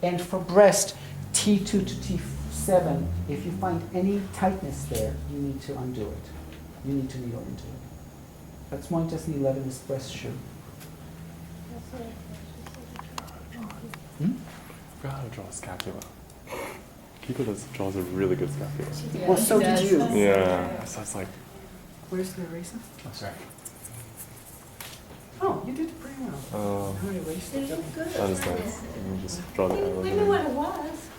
And for breast, T2 to T7, if you find any tightness there, you need to undo it. You need to needle into it. That's why intestine 11 is breast shoe. I forgot how to draw a scapula. Kiiko draws a really good scapula. Yeah, well, so did you. Yeah. So I was like, where's the eraser? oh, sorry. Oh, you did pretty well. How erased it? Good. That is nice. And just draw the arrow. We knew what it was.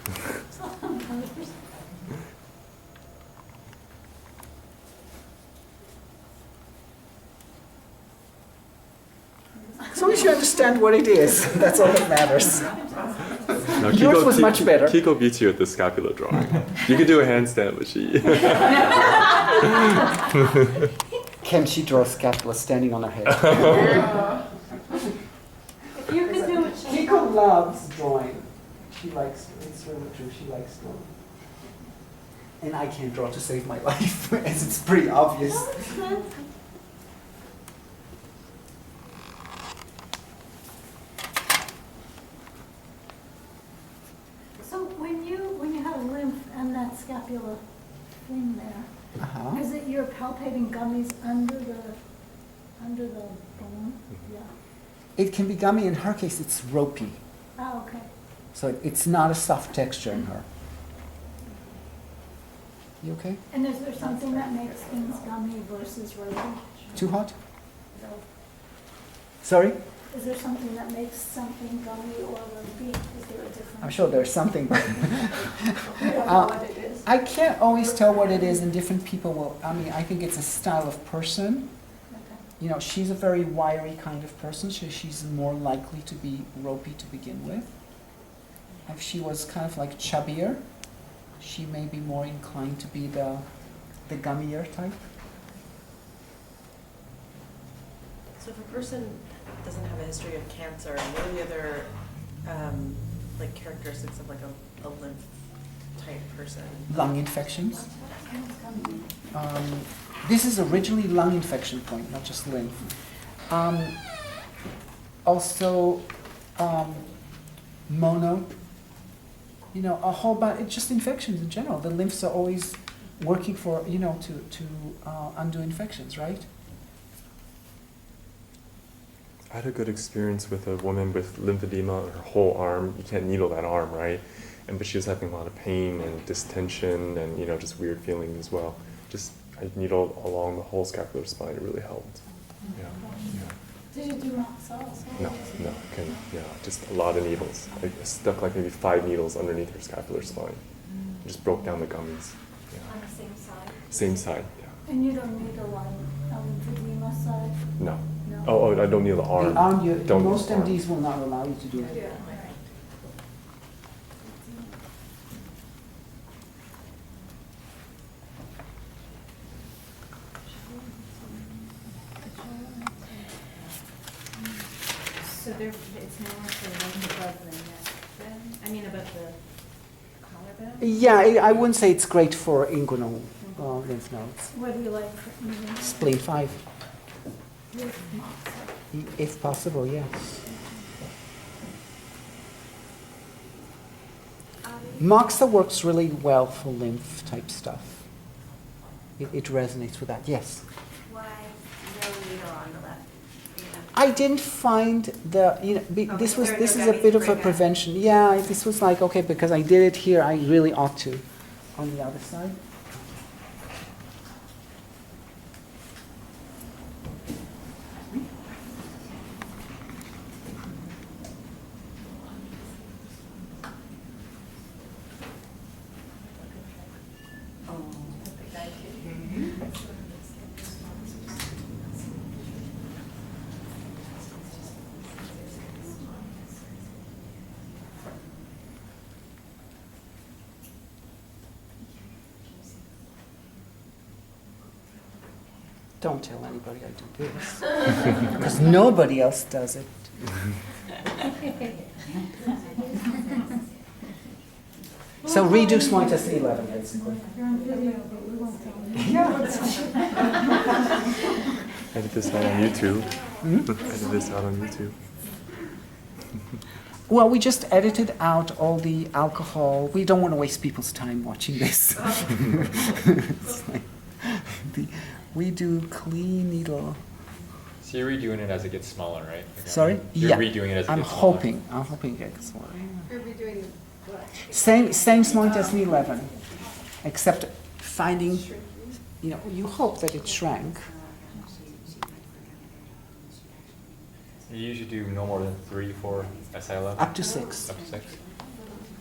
As long as you understand what it is, that's all that matters. No, Yours was much better. Kiiko beats you at the scapula drawing. You could do a handstand, but she... Can she draw a scapula standing on her head? If you could do it, Kiiko loves drawing. She likes, it's really true, she likes drawing. And I can't draw to save my life, as it's pretty obvious. So when you have lymph and that scapula thing there, is it you're palpating gummies under the bone? Yeah. It can be gummy. In her case, it's ropey. Oh, okay. So it's not a soft texture in her. You okay? And is there something that makes things gummy versus ropey? Too hot? No. Sorry? Is there something that makes something gummy or ropey? Is there a difference? I'm sure there's something. I don't know what it is. I can't always tell what it is, and different people will. I mean, I think it's a style of person. Okay. You know, she's a very wiry kind of person, so she's more likely to be ropey to begin with. If she was kind of like chubbier, she may be more inclined to be the gummier type. So if a person doesn't have a history of cancer, what are the other like characteristics of like a lymph type person? Lung infections. This is originally lung infection point, not just lymph. Also, mono. You know, a whole bunch, just infections in general. The lymphs are always working for, you know, to undo infections, right? I had a good experience with a woman with lymphedema on her whole arm. You can't needle that arm, right? But she was having a lot of pain and distension and, you know, just weird feelings as well. Just, I needled along the whole scapular spine. It really helped. Yeah. Did you do muscles? No, just a lot of needles. I stuck like maybe 5 needles underneath her scapular spine. Just broke down the gummies. Yeah. On the same side? Same side, yeah. And you don't need a lymphedema side? No. No? Oh, I don't need the arm. The arm, Don't most use the arm. MDs will not allow you to do it. Yeah. So there, it's more for lymph above the neck then? I mean above the collarbone? Yeah, I wouldn't say it's great for inguinal lymph nodes. What do you like for eating? Spleen 5, With moxa? if possible, yes. Moxa works really well for lymph type stuff. It resonates with that, yes. Why no needle on the left? I didn't find the, you know, this is a bit of a prevention. Yeah, this was like, okay, because I did it here, I really ought to on the other side. Don't tell anybody I do this, because nobody else does it. So reduce my test 11, basically. You're on video, but we won't tell you. Yeah. I did this out on YouTube. I did this out on YouTube. Well, we just edited out all the alcohol. We don't want to waste people's time watching this. It's like we do clean needle. So you're redoing it as it gets smaller, right? Sorry? You're Yeah. redoing it as it I'm gets smaller. hoping it gets smaller. Are we doing what? Same point as the 11, except finding, you hope that it shrank. You usually do no more than 3, 4 SI levels? Up to 6. Up to 6?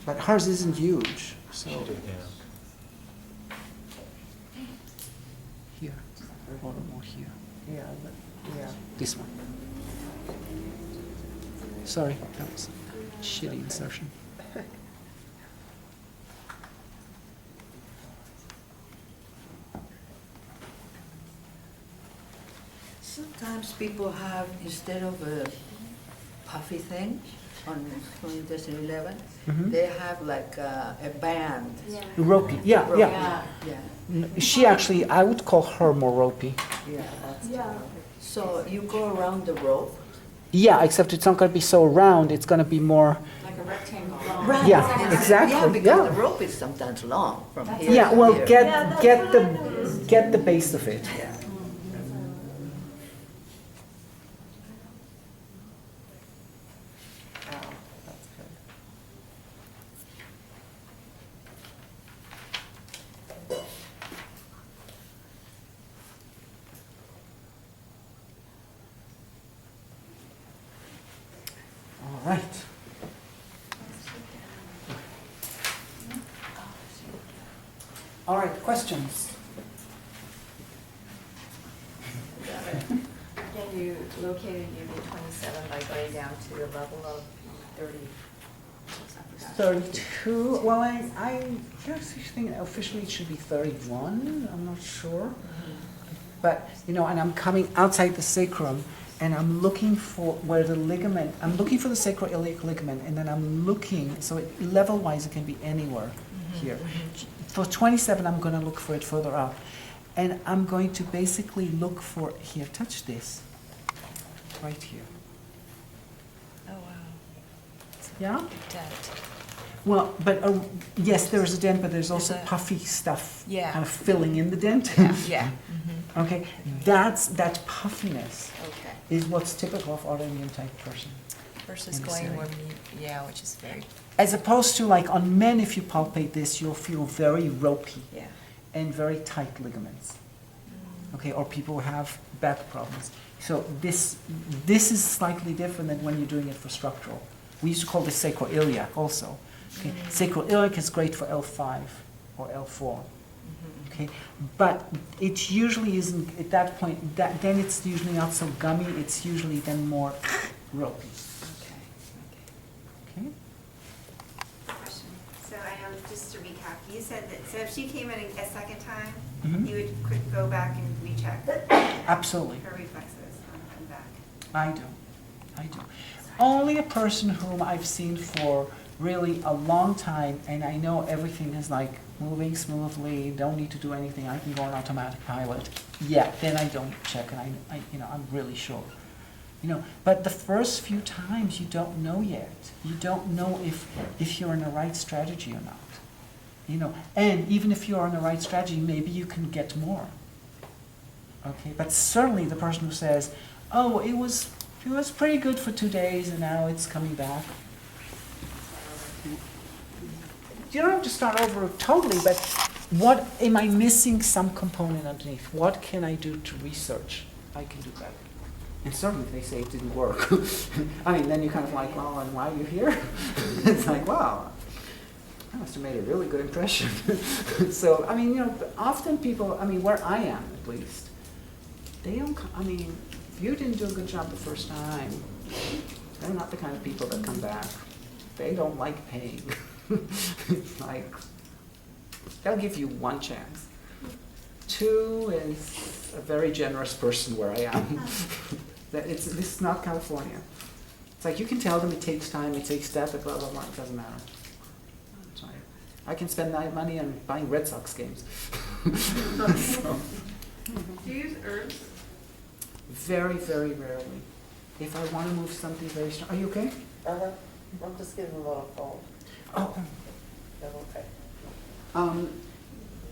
But hers isn't huge, so Yeah. here, or more here. Yeah, this one. Sorry, that was a shitty insertion. Sometimes people have, instead of a puffy thing on 11, Mhm. they have like a band. Ropey, yeah. Yeah. She actually, I would call her more ropey. Yeah, that's Yeah. So you go around the rope. Yeah, except it's not going to be so round, it's going to be more, Like a rectangle. Right. Yeah, exactly, Yeah, because yeah. the rope is sometimes long from here yeah, to well, here. get the base of it. Yeah. All right. All right, questions? Again, you located UV 27 by going down to a level of 30. 32, well, I here's the thing, officially it should be 31, I'm not sure. But, and I'm coming outside the sacrum, and I'm looking for where the ligament, I'm looking for the sacroiliac ligament, and then I'm looking, so level-wise it can be anywhere here. For 27, I'm going to look for it further up. And I'm going to basically look for, here, touch this, right here. Oh, wow. Yeah? Dent. Well, but yes, there is a dent, but there's also There's a- puffy stuff Yeah. kind of filling in the dent. Yeah. Okay, that puffiness Okay. is what's typical of autoimmune type person. Versus In this going area. where yeah, which is very, As opposed to like on men, if you palpate this, you'll feel very ropey yeah. and very tight ligaments. Okay, or people who have back problems. So this is slightly different than when you're doing it for structural. We used to call this sacroiliac also. Okay, sacroiliac is great for L5 or L4. Okay, but it usually isn't at that point. Then it's usually not so gummy. It's usually then more ropey. Okay. Okay. So I know, just to recap, you said that, so if she came in a second time, Mhm. you would quick go back and recheck Absolutely, her reflexes and back. I do. Only a person whom I've seen for really a long time, and I know everything is like moving smoothly. Don't need to do anything. I can go on automatic pilot. Yeah, then I don't check, and I'm really sure. But the first few times you don't know yet. You don't know if you're in the right strategy or not. And even if you're on the right strategy, maybe you can get more. Okay, but certainly the person who says, "Oh, it was pretty good for 2 days, and now it's coming back." You don't have to start over totally, but what am I missing? Some component underneath. What can I do to research? I can do better. And certainly if they say it didn't work. I mean, then you're kind of like, well, and why are you here? It's like, wow, I must have made a really good impression. So, I mean, often people, where I am at least, they don't, if you didn't do a good job the first time, they're not the kind of people that come back. They don't like paying. It's like, they'll give you 1 chance. 2 is a very generous person where I am. This is not California. It's like you can tell them it takes time, it takes that, blah, blah, blah, it doesn't matter. It's like, I can spend that money on buying Red Sox games. So, Do you use herbs? very, very rarely. If I want to move something very strong, are you okay? I'm just getting a little cold. Oh. Okay.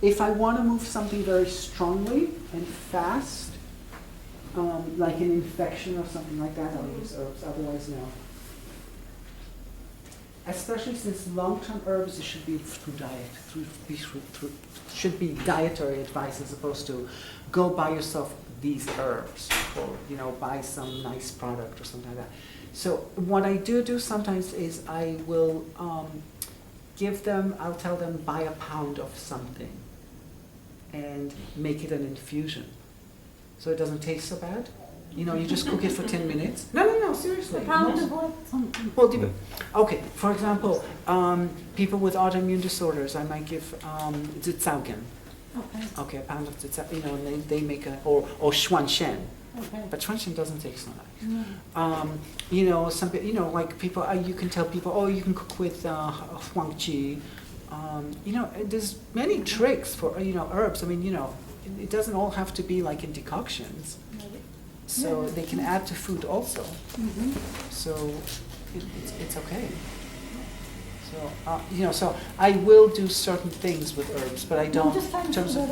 If I want to move something very strongly and fast, like an infection or something like that, I'll use herbs. Otherwise, no. Especially since long-term herbs, it should be through diet, should be dietary advice as opposed to go buy yourself these herbs or buy some nice product or something like that. So what I do sometimes is I will give them. I'll tell them buy a pound of something and make it an infusion, so it doesn't taste so bad. You just cook it for 10 minutes. No, seriously. A pound of what? Something. Well, okay, for example, people with autoimmune disorders, I might give zitzaugen. Okay, a pound of zitzaugen, and they make or xuanshen. Okay. But xuanshen doesn't taste so nice. Some like people, you can tell people, oh, you can cook with huangqi. There's many tricks for, herbs. I mean, it doesn't all have to be like in decoctions. So they can add to food also. So it's okay. So so I will do certain things with herbs, but I don't. I'm just trying in to terms of,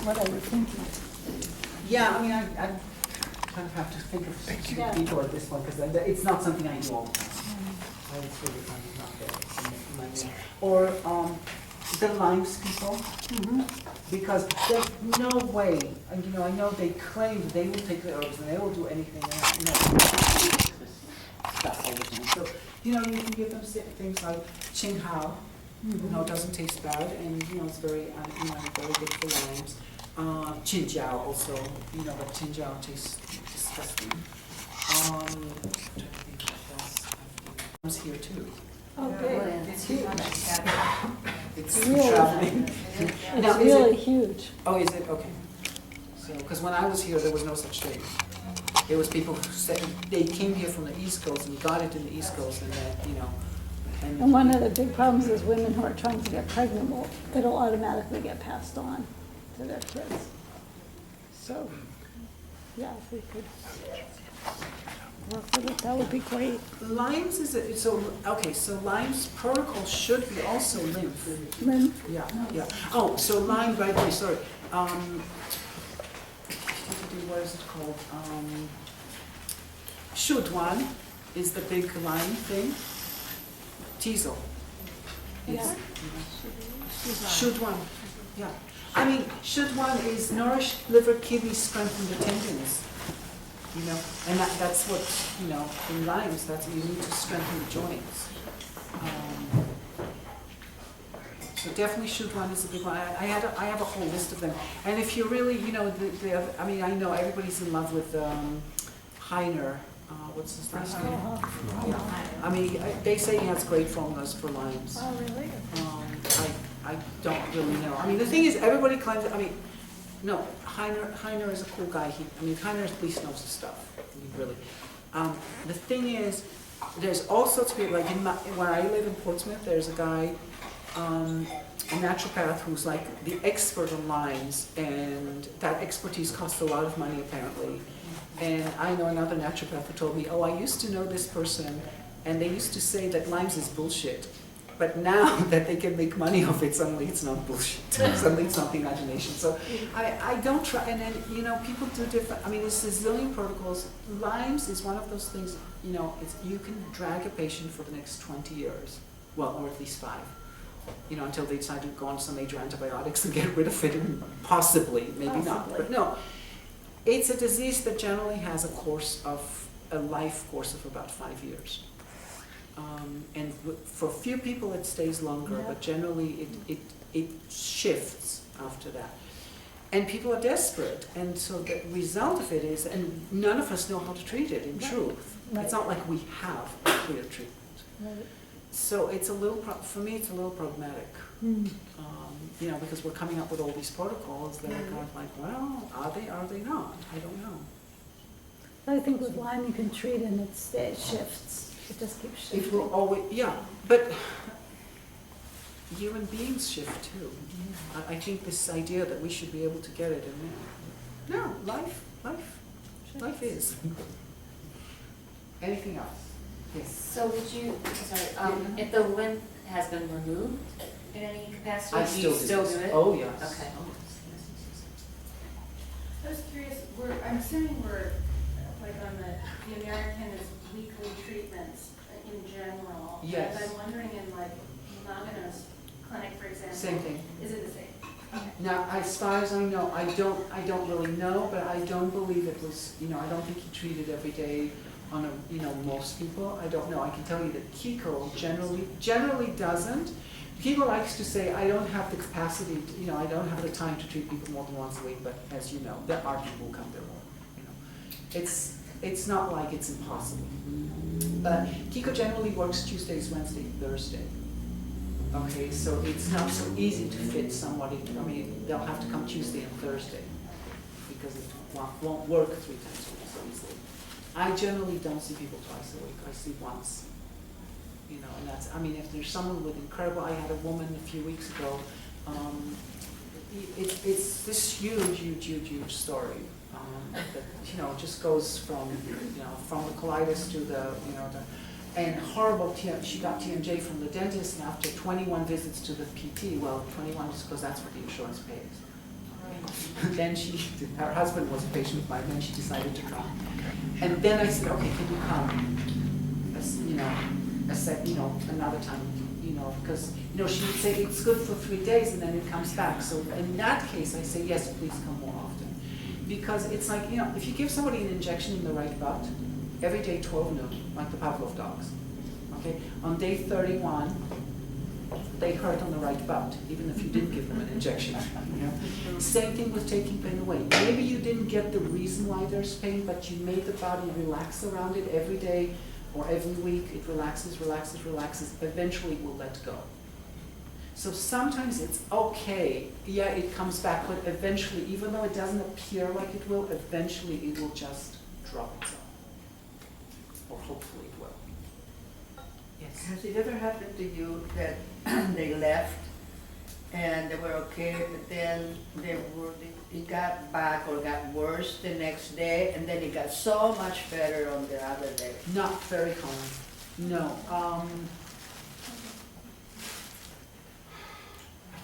what are you thinking? yeah, I mean, I kind of have to think of Yeah. people at this point because it's not something I do all the time. I was really kind of not there in my name. Or the limes people. Because there's no way, and I know they claim they will take the herbs and they will do anything, stuff all the time. So, you can give them things like Qinghao, doesn't taste bad, and it's very, very good for limes. Qinjiao also, but Qinjiao tastes disgusting. I'm trying to think what else. It's here too. Okay. It's huge. It's Really? traveling. Now, It's is really it- huge. Oh, is it? Okay. So, because when I was here, there was no such thing. It was people who said, they came here from the East Coast and got it in the East Coast and then, And one of the big problems is women who are trying to get pregnant, it'll automatically get passed on to their kids. So, yeah, if we could work with it, that would be great. Limes so Limes protocol should be also lymph. Lymph? Yeah. Oh, so Lyme, by the way, sorry. What is it called? Shuduan is the big Lyme thing. Teasel. Yeah. Shuduan, yeah. I mean, Shuduan is nourish liver, kidney, strengthen the tendons. And that's what, in limes, that's you need to strengthen the joints. So definitely Shuduan is a big one. I have a whole list of them. And if you really, I know everybody's in love with Heiner. What's his last name? Yeah. I mean, they say he has great formulas for limes. Oh, really? I don't really know. I mean, the thing is, everybody claims, no, Heiner is a cool guy. Heiner at least knows his stuff. Really. The thing is, there's all sorts of people, like where I live in Portsmouth, there's a guy, a naturopath who's like the expert on limes, and that expertise costs a lot of money apparently. And I know another naturopath who told me, oh, I used to know this person, and they used to say that limes is bullshit. But now that they can make money off it, suddenly it's not bullshit. Suddenly it's not the imagination. So I don't try, and then, people do different, there's a zillion protocols. Limes is one of those things, you can drag a patient for the next 20 years, well, or at least 5, until they decide to go on some major antibiotics and get rid of it, and possibly, maybe not, but no. It's a disease that generally has a life course of about 5 years. And for a few people it stays longer, but generally it shifts after that. And people are desperate, and so the result of it is, and none of us know how to treat it in truth. Right. It's not like we have a clear treatment. Right. So it's a little, for me it's a little problematic. Because we're coming up with all these protocols that are kind of like, well, are they not? I don't know. I think with Lyme you can treat and it shifts. It just keeps shifting. It will always, but human beings shift too. I think this idea that we should be able to get it, and no, life is. Anything else? Yes. So would you, sorry, if the lymph has been removed in any capacity, I do you still do it? Oh, yes. Okay. I was curious, I'm assuming we're, like, on the American is weekly treatments in general. Yes. And I'm wondering in, like, Magano's clinic, for example. Same thing. Is it the same? Okay. Now, as far as I know, I don't really know, but I don't believe it was, I don't think he treated every day on most people. I don't know. I can tell you that Kiiko generally doesn't. Kiiko likes to say, I don't have the capacity, I don't have the time to treat people more than once a week, but as you know, there are people who come there more, It's not like it's impossible. But Kiiko generally works Tuesdays, Wednesday, Thursday. Okay, so it's not so easy to fit somebody. They'll have to come Tuesday and Thursday because it won't work 3 times a week so easily. I generally don't see people twice a week. I see once. And that's, if there's someone with incredible, I had a woman a few weeks ago, it's this huge story that, just goes from the colitis to and horrible, she got TMJ from the dentist, and after 21 visits to the PT, well, 21 is because that's what the insurance pays. Then her husband was a patient of mine, then she decided to come. And then I said, okay, can you come? Another time, because, she would say it's good for 3 days and then it comes back. So in that case, I say, yes, please come more often. Because it's like, if you give somebody an injection in the right butt, every day 12 noon, like the Pavlov dogs, okay? On day 31, they hurt on the right butt, even if you didn't give them an injection, Same thing with taking pain away. Maybe you didn't get the reason why there's pain, but you made the body relax around it every day or every week. It relaxes. Eventually it will let go. So sometimes it's okay, yeah, it comes back, but eventually, even though it doesn't appear like it will, eventually it will just drop itself. Or hopefully it will. Yes. Has it ever happened to you that they left and they were okay, but then it got back or got worse the next day, and then it got so much better on the other day? Not very common. No.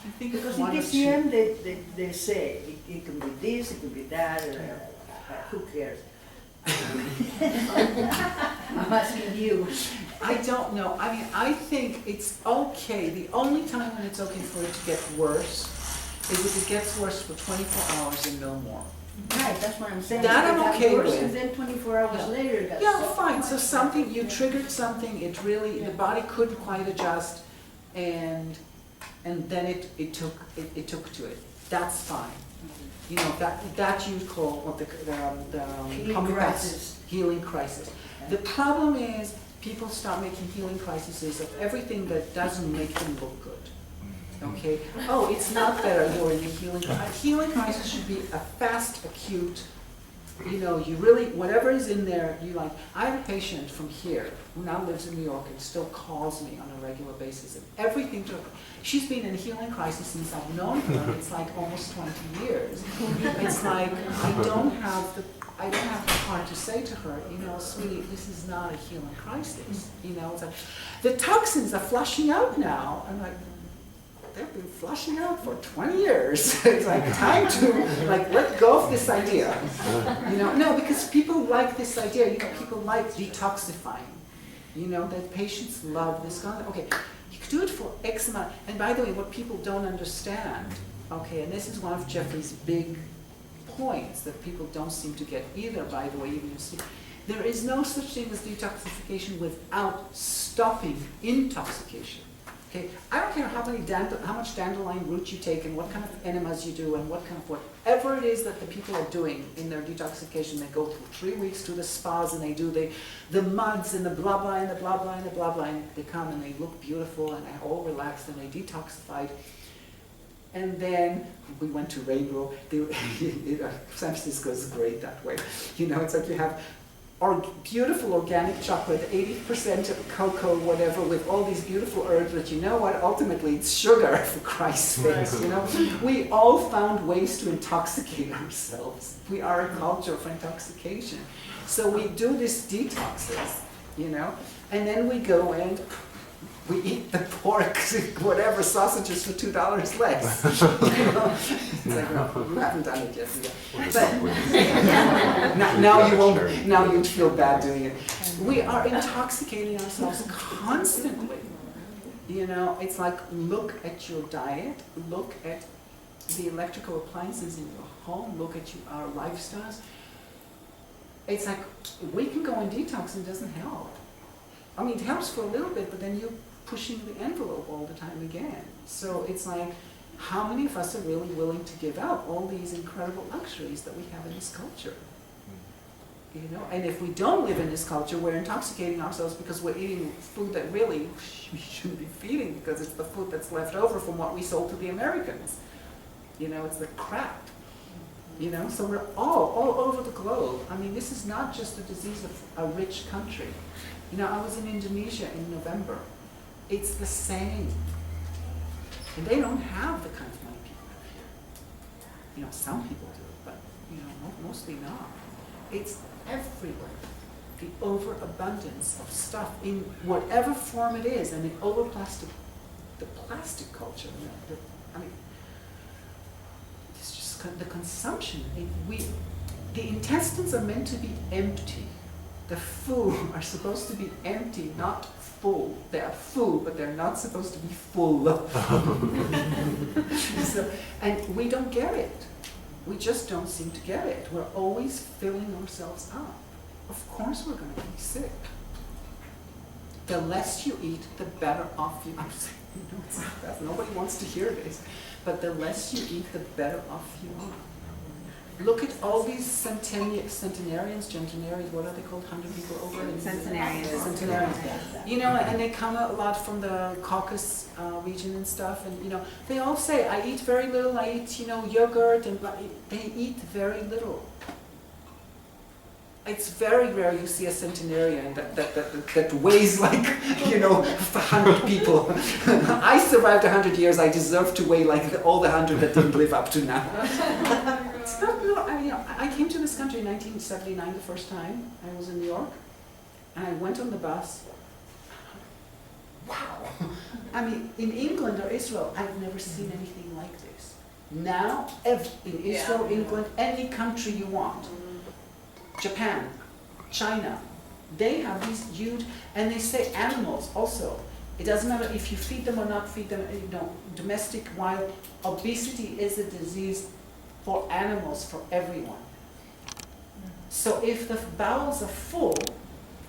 I think Because one in or DCM two. they say it can be this, it can be that, who cares? I'm asking you. I don't know. I think it's okay. The only time when it's okay for it to get worse is if it gets worse for 24 hours and no more. Right, that's what I'm saying. That I'm It got okay worse, with. and then 24 hours later it got Yeah, so fine. much So something, you triggered something, it really, the body couldn't quite adjust, and then it took to it. That's fine. That you'd call what the Healing homeopaths- crisis. Healing crisis. The problem is people start making healing crises of everything that doesn't make them look good. Okay? Oh, it's not better, you're in a healing crisis. A healing crisis should be a fast, acute, you really, whatever is in there, I have a patient from here who now lives in New York and still calls me on a regular basis, and everything she's been in a healing crisis since I've known her. It's like almost 20 years. It's like, I don't have the heart to say to her, sweetie, this is not a healing crisis. It's like, the toxins are flushing out now. I'm like, they've been flushing out for 20 years. It's like time to let go of this idea. No, because people like this idea. People like detoxifying. That patients love this kind of, okay, you could do it for X amount. And by the way, what people don't understand, okay, and this is one of Jeffrey's big points that people don't seem to get either, by the way, even if there is no such thing as detoxification without stopping intoxication. Okay, I don't care how much dandelion root you take and what kind of enemas you do and what kind of whatever it is that the people are doing in their detoxification. They go through 3 weeks to the spas and they do the muds and the blah blah and the blah blah and the blah blah, and they come and they look beautiful and they're all relaxed and they detoxified. And then we went to Rainbow. San Francisco is great that way. It's like you have beautiful organic chocolate, 80% of cocoa, whatever, with all these beautiful herbs, but ultimately it's sugar, for Christ's sakes, We all found ways to intoxicate ourselves. We are a culture for intoxication. So we do these detoxes, you know? And then we go and we eat the pork, whatever, sausages for $2 less. You know? It's like, no, you haven't done it yet. But now you won't, now you'd feel bad doing it. We are intoxicating ourselves constantly. You know, it's like, look at your diet, look at the electrical appliances in your home, look at our lifestyles. It's like, we can go in detox and it doesn't help. I mean, it helps for a little bit, but then you're pushing the envelope all the time again. So it's like, how many of us are really willing to give up all these incredible luxuries that we have in this culture? You know, and if we don't live in this culture, we're intoxicating ourselves because we're eating food that really we shouldn't be feeding, because it's the food that's left over from what we sold to the Americans. You know, it's the crap. You know, so we're all over the globe. I mean, this is not just a disease of a rich country. You know, I was in Indonesia in November. It's the same. And they don't have the kind of money people have here. You know, some people do, but, you know, mostly not. It's everywhere. The overabundance of stuff in whatever form it is, and the the plastic culture. You know, I mean, it's just the consumption. The intestines are meant to be empty. The food are supposed to be empty, not full. They are full, but they're not supposed to be full. So, and we don't get it. We just don't seem to get it. We're always filling ourselves up. Of course we're going to be sick. The less you eat, the better off you are. You know, it's like that. Nobody wants to hear this. But the less you eat, the better off you are. Look at all these centenarians, what are they called? 100 people over? Centenarians. You know, and they come a lot from the Caucasus region and stuff, and you know, they all say, I eat very little, I eat, you know, yogurt, and they eat very little. It's very rare you see a centenarian that weighs like, you know, 100 people. I survived 100 years, I deserve to weigh like all the 100 that didn't live up to now. It's not, I came to this country in 1979 the first time. I was in New York, and I went on the bus. Wow! I mean, in England or Israel, I've never seen anything like this. Now, in Israel, England, any country you want, Japan, China, they have these huge, and they say animals also. It doesn't matter if you feed them or not feed them, you know, domestic, wild, obesity is a disease for animals, for everyone. So if the bowels are full,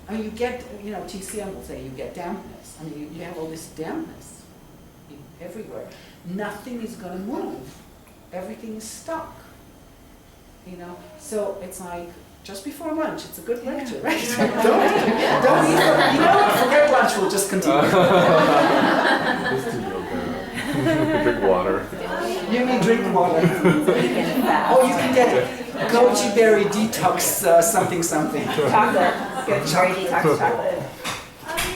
and you get, you know, TCM will say you get dampness. I mean, you have all this dampness everywhere. Nothing is going to move. Everything is stuck. You know, so it's like, just before lunch, it's a good lecture, right? Don't eat. You know what? Forget lunch, we'll just continue. Just do yoga. Drink water. You may drink water. Oh, you can get goji berry detox something. Chocolate. Good cherry detox chocolate.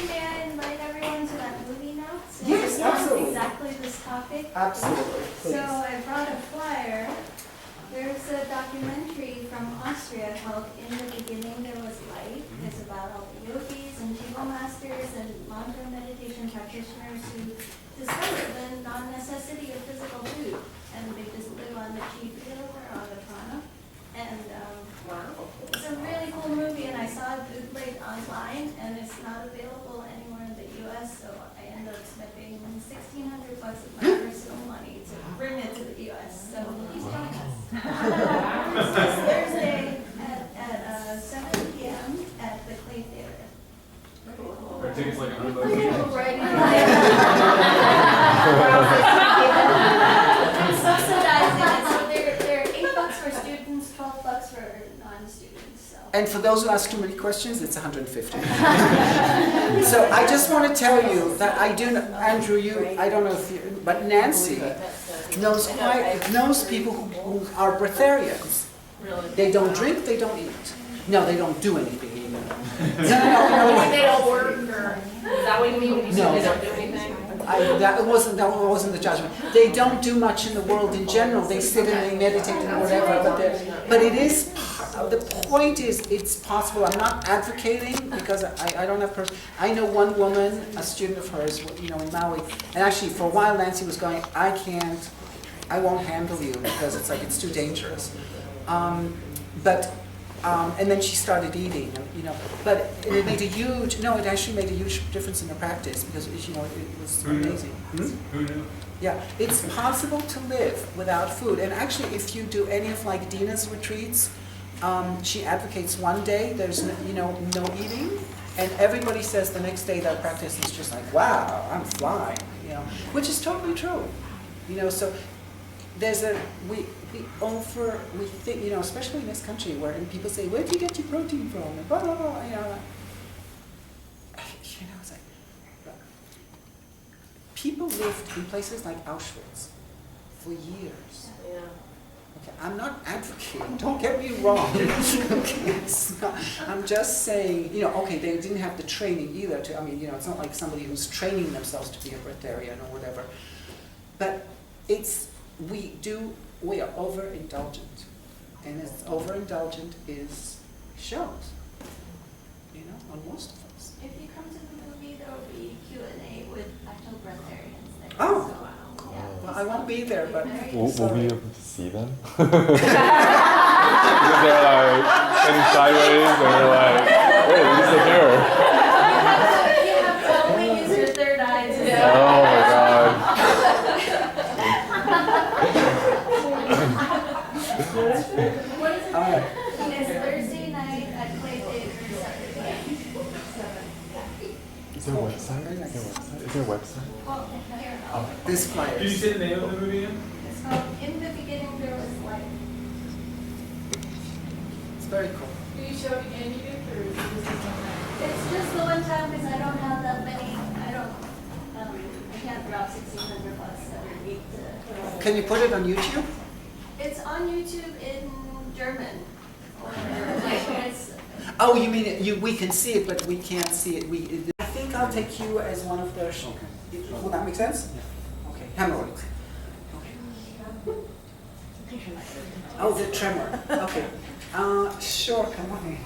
May I invite everyone to that movie now? So Yes, absolutely. Exactly this topic. Absolutely. Please. So I brought a flyer. There's a documentary from Austria called In the Beginning There Was Light. It's about all the yogis and Qigong masters and mantra meditation practitioners who discovered the non-necessity of physical food. And they just live on the chi field or on the prana. And it's a really cool movie, and I saw it bootlegged online, and it's not available anywhere in the U.S., so I ended up spending $1,600 of my personal money to bring it to the U.S. So please join us. It's this Thursday at 7 p.m. at the Clay Theater. Cool. Are tickets like $100? It's subsidizing it, so they're $8 for students, $12 for non-students. So. And for those who ask too many questions, it's 150. So I just want to tell you that I do, Andrew, I don't know if you, but Nancy knows people who are breatharians. They don't drink, they don't eat. No, they don't do anything either. No. They don't work, or is that what you mean when you say they don't do anything? that wasn't the judgment. They don't do much in the world in general. They sit and they meditate and whatever. But it is. The point is, it's possible. I'm not advocating because I don't have. I know one woman, a student of hers, in Maui, and actually for a while Nancy was going, I won't handle you because it's too dangerous. And then she started eating, but it made it actually made a huge difference in her practice because, it was amazing. Who knew? Yeah, it's possible to live without food. And actually, if you do any of Dina's retreats, she advocates one day there's no eating, and everybody says the next day that practice is just like, wow, I'm flying, which is totally true. So there's we think, especially in this country where people say, where do you get your protein from? And blah, blah, blah, it's like, people lived in places like Auschwitz for years. Yeah. Okay, I'm not advocating, don't get me wrong. Okay, I'm just saying, okay, they didn't have the training either it's not like somebody who's training themselves to be a breatharian or whatever. But we are overindulgent. And as overindulgent shows, on most of us. If you come to the movie, there will be Q&A with actual breatharians there. Oh. So, yeah. Well, I won't be there, but Will we sorry. be able to see them? Because they're sitting sideways and they're like, hey, who's the mirror? You have to only use your third eye to Oh my god. What is it? All right. It's Thursday night at Clay Theater, Saturday. Is there a website? Is there a website? Well, here. This flyer. Did you say the name of the movie again? It's called In the Beginning There Was Light. It's very cool. Do you show it again, Edith, or is it just this one night? It's just the one time because I don't have that many, I can't drop $1,600 every week to. Can you put it on YouTube? It's on YouTube in German. It's, Oh, you mean we can see it, but we can't see it. I think I'll take you as one of the. Okay. Will that make sense? Okay. Hemorrhoids. Okay. Oh, the tremor. Okay. Sure. Come on.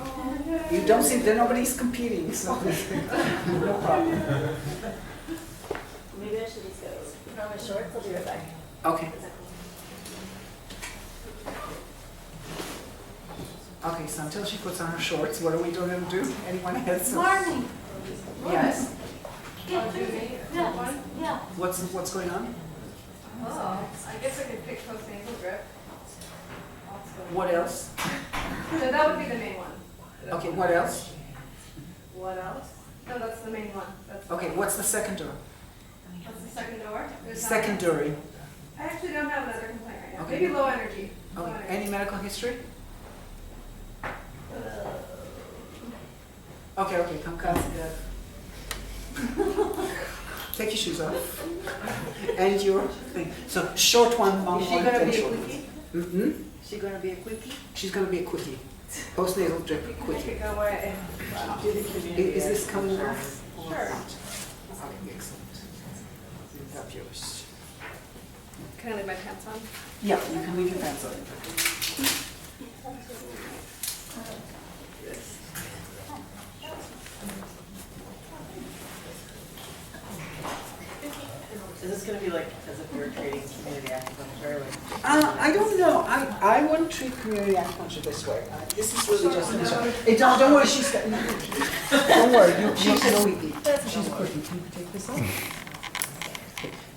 You don't see that nobody's competing, so no problem. Maybe I should just go put on my shorts. I'll be right back. Okay. Okay, so until she puts on her shorts, what are we going to do? Anyone has some? Marnie. Yes. Yeah. What's going on? Oh, I guess I could pick post nasal drip. What else? So that would be the main one. Okay, what else? What else? No, that's the main one. That's Okay, what's the second door? What's the second door? There's not- Secondary. I actually don't have another complaint right now. Okay. Maybe low energy. Low Okay, energy. any medical history? Okay, come. Take your shoes off. And your thing. So short one, long Is she one, gonna then be a short one. quickie? Mm-hmm. Is she gonna be a quickie? She's going to be a quickie. Postnasal drip I quickie. could go away. Is this coming off? Sure. Okay, excellent. Have yours. Can I leave my pants on? Yeah, you can leave your pants on. Is this going to be like as if we were trading community acupuncture? I don't know. I wouldn't treat community acupuncture this way. This is really just an issue. Don't worry, she's got. Don't worry, she's a quickie. She's a quickie. Can you take this off?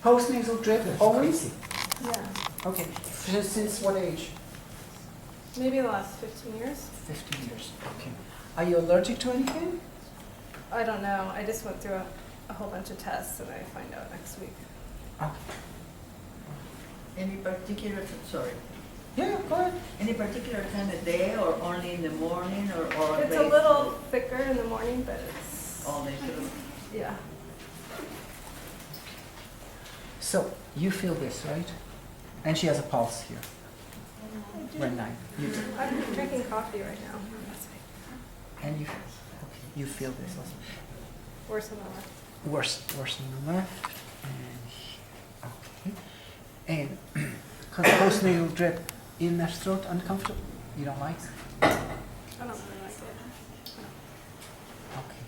Postnasal drip, always? Yeah. Okay. Since what age? Maybe the last 15 years. 15 years. Okay. Are you allergic to anything? I don't know. I just went through a whole bunch of tests and I find out next week. Okay. Any particular, sorry, Yeah, go ahead. any particular time of day or only in the morning or It's a late? little thicker in the morning, but it's, All day through? yeah. So, you feel this, right? And she has a pulse here. Right now. You do. I'm drinking coffee right now. And you feel this also. Worse than the left. Worse on the left. And And because postnatal drip in that throat, uncomfortable? You don't like? I don't really like it. Okay.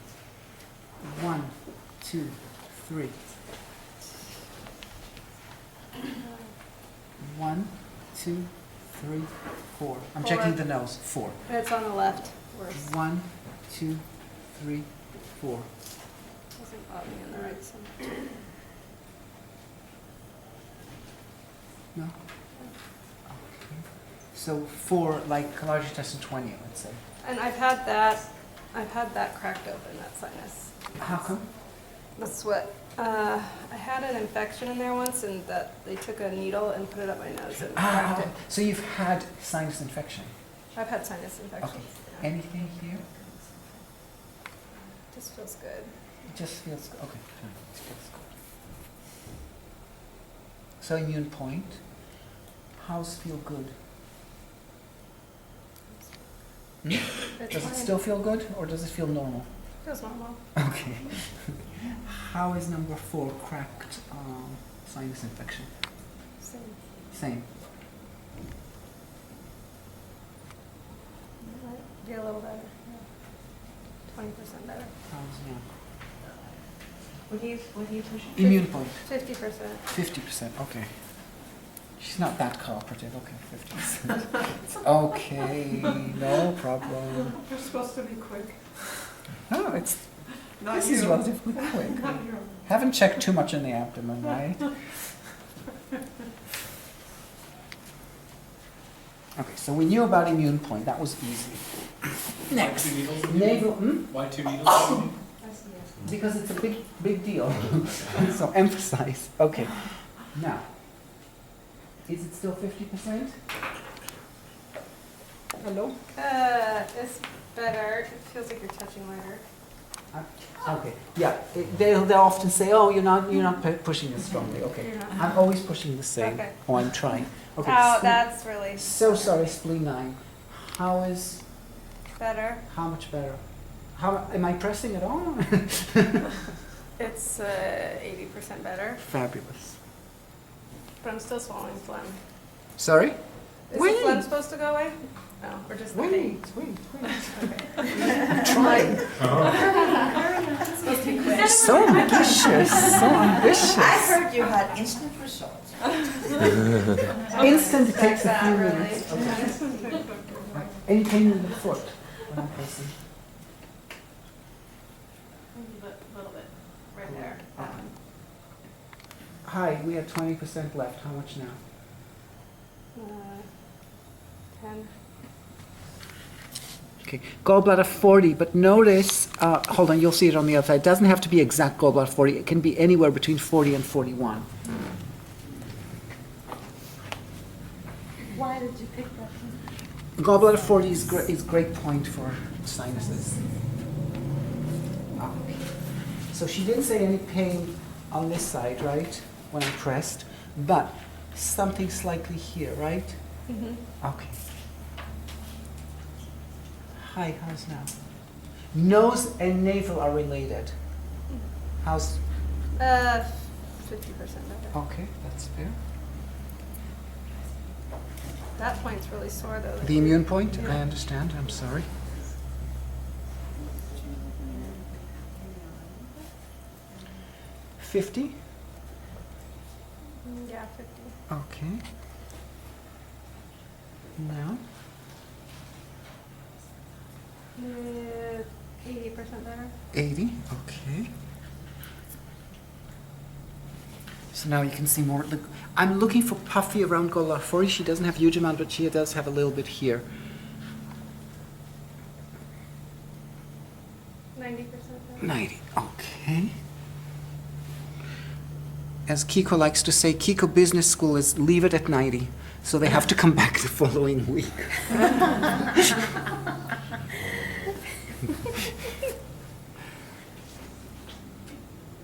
1, 2, 3. 1, 2, 3, 4. I'm Four. checking the nose. 4. It's on the left. Worse. 1, 2, 3, 4. Doesn't bother me on the right side. No? Okay. So 4, like large intestine 20, let's say. And I've had that cracked open, that sinus. How come? That's what, I had an infection in there once, and that they took a needle and put it up my nose and cracked it. So you've had sinus infection. I've had sinus infections. Okay. Anything here? Just feels good. It just feels good. Okay, fine. It feels good. So immune point. How's feel good? Hmm? It's Does it fine. still feel good, or does it feel normal? Feels normal. Okay. How is number 4 cracked sinus infection? Same. Same. Might be a little better. Yeah. 20% better. How's now? What are you pushing? Immune point. 50%. 50%. Okay. She's not that cooperative. Okay, 50%. Okay, no problem. We're supposed to be quick. No, this is relatively quick. Haven't checked too much in the abdomen, right? Okay, so we knew about immune point. That was easy. Next, Why 2 needles? navel. Why 2 needles? Because it's a big deal. So emphasize. Okay. Now, is it still 50%? Hello? It's better. It feels like you're touching lighter. Okay. Yeah. They'll often say, "Oh, you're not pushing this strongly." Okay. You're not. I'm always pushing the same. Okay. Oh, I'm trying. Okay. Oh, that's really So sorry, spleen 9. How is? better. How much better? How am I pressing at all? It's 80% better, Fabulous. but I'm still swallowing phlegm. Sorry? Is Wait. the phlegm supposed to go away? No, or just the pain? Wait. Okay. Trying. It's supposed to be quick. So ambitious. So ambitious. I heard you had instant results. Instant takes a That few really. minutes. Okay. Any pain in the foot when I'm pressing? A little bit, right there. Okay. Hi, we have 20% left. How much now? 10. Okay, gallbladder 40, but notice, hold on, you'll see it on the other side. It doesn't have to be exact gallbladder 40. It can be anywhere between 40 and 41. Why did you pick that one? Gallbladder 40 is great point for sinuses. Okay. So she didn't say any pain on this side, right, when I pressed, but something slightly here, right? Mm-hmm. Okay. Hi, how's now? Nose and navel are related. How's? 50% better. Okay, that's fair. That point's really sore though. The immune point? Yeah. I understand. I'm sorry. $50? Yeah, 50. Okay. Now? 80% better. 80, okay. So now you can see more. Look, I'm looking for puffy around gallbladder 40. She doesn't have huge amount, but she does have a little bit here. 90% better. 90, okay. As Kiiko likes to say, Kiiko Business School is leave it at 90. So they have to come back the following week.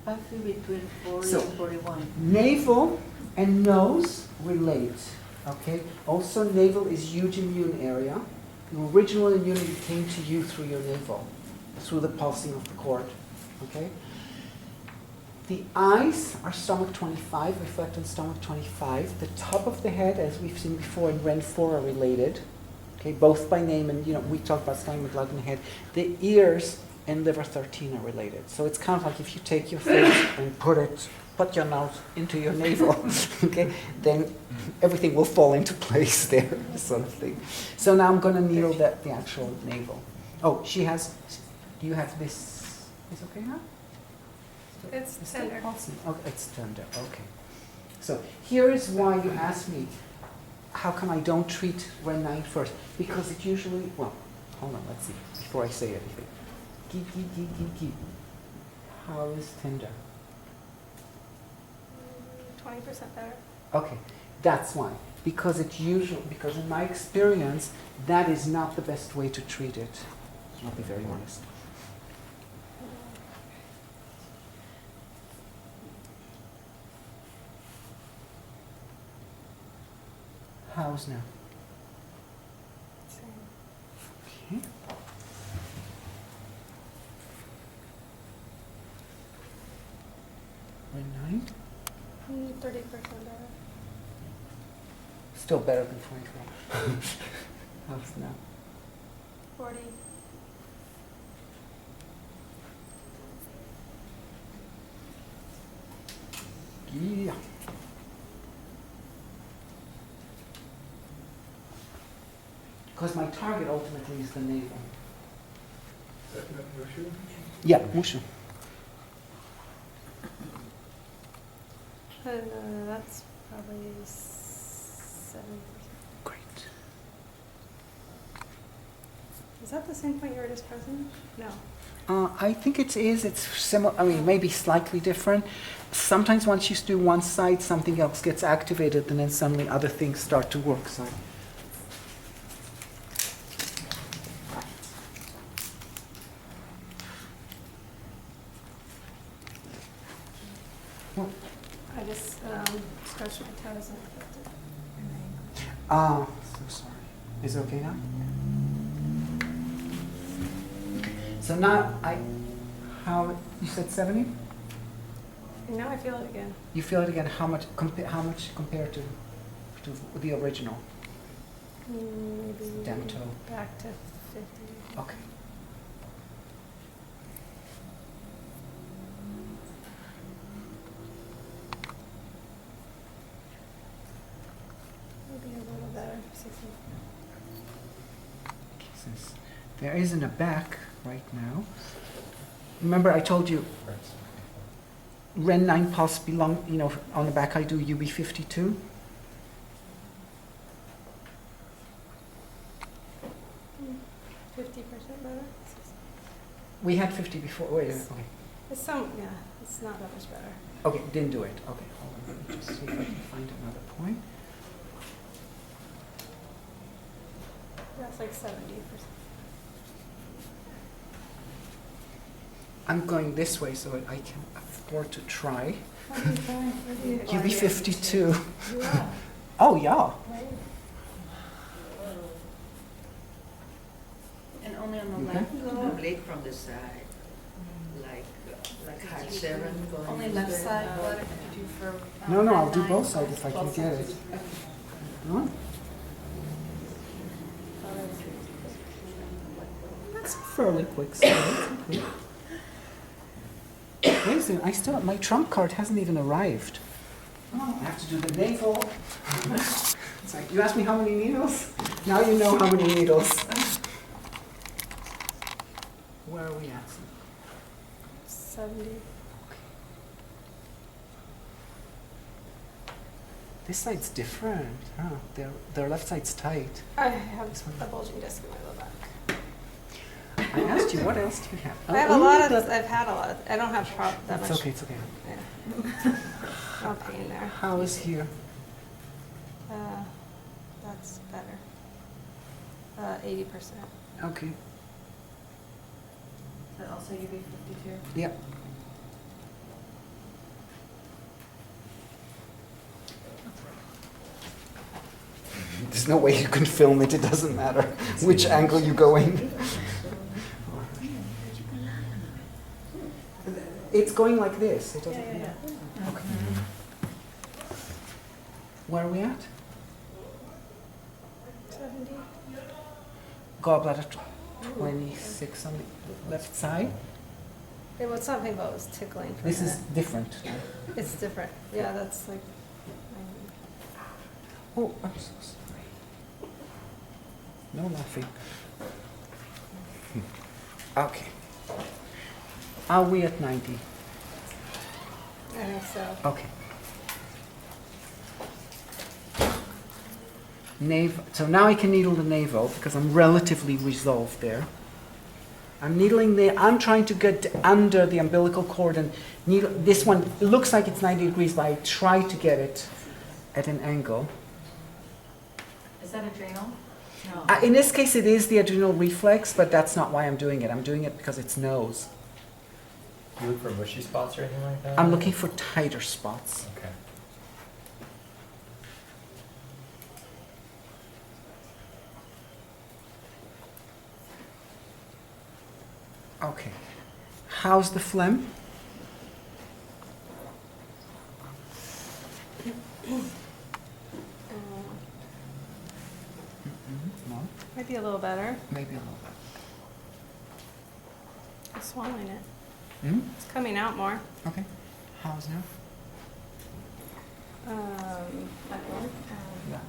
I feel between 40 So- and 41. Navel and nose relate, okay? Also, navel is huge immune area. The original immunity came to you through your navel, through the pulsing of the cord, okay? The eyes are stomach 25, reflect on stomach 25. The top of the head, as we've seen before in Ren 4, are related. Okay, both by name, and we talked about stomach, lung, and head. The ears and liver 13 are related. So it's kind of like if you take your face and put your nose into your navel, okay, then everything will fall into place there, sort of thing. So now I'm going to needle the actual navel. Oh, do you have this? Is it okay now? It's It's tender. pulsing. Oh, it's tender. Okay. So here is why you asked me, how come I don't treat Ren 9 first? Because it usually, well, hold on, let's see, before I say anything. Gi. How is tender? 20% better. Okay, that's why. Because in my experience, that is not the best way to treat it. I'll be very honest. How's now? Okay. Ren 9? 30% better. Still better than 24. How's now? 40. Yeah. Because my target ultimately is the navel. Yeah, Mushu. And that's probably 7%. Great. Is that the same point you were just pressing? No. I think it is. It's similar. I mean, maybe slightly different. Sometimes once you do one side, something else gets activated, and then suddenly other things start to work. So. I just scratched my toes and I felt it. So sorry. Is it okay now? So now how you said 70? And now I feel it again. You feel it again. How much compared to the original? Maybe Down toe. back to 50. Okay. Maybe a little better. 60. Since there isn't a back right now. Remember I told you Ren 9 pulse belong, on the back I do UB52. Mm, 50% better. We had 50 before. Wait a minute. Okay. It's not that much better. Okay, didn't do it. Okay, hold on. Let me just see if I can find another point. That's like 70%. I'm going this way so I can afford to try. What are you trying? UB52. Yeah. Oh, yeah. And only on the Okay. left, oblique from the side, like heart 7 going. Only this left way. side, what if you do for? No, I'll Ren do 9? both sides if I can Both get sides. it. No? That's a fairly quick start. Okay. Wait a second, my trump card hasn't even arrived. Oh, I have to do the navel. It's like, you asked me how many needles? Now you know how many needles. Where are we at? 70. This side's different. Huh? Their left side's tight. I have a bulging disc in my low back. I asked you, what else do you have? I have a lot of. I've had a lot. I don't have that It's much. okay, it's okay. Yeah. No pain there. How is here? That's better. 80%. Okay. But also UB52. Yep. There's no way you can film it, it doesn't matter which angle you go in. It's going like this. It doesn't. Yeah. Okay. Where are we at? 70. Gallbladder 26 on the left side. Yeah, well, it's not painful, it was tickling for This a is minute. different. It's different. Yeah, that's like, Oh, I'm so sorry. No laughing. Okay. Are we at 90? I think so. Okay. So now I can needle the navel because I'm relatively resolved there. I'm needling I'm trying to get under the umbilical cord and needle. This one looks like it's 90 degrees, but I try to get it at an angle. Is that adrenal? No. In this case, it is the adrenal reflex, but that's not why I'm doing it. I'm doing it because it's nose. You look for mushy spots or anything like that? I'm looking for tighter spots. Okay. Okay. How's the phlegm? No, Might be a little better. maybe a little I'm swallowing it. bit. Hmm? It's coming out more. Okay. How's now? Yeah.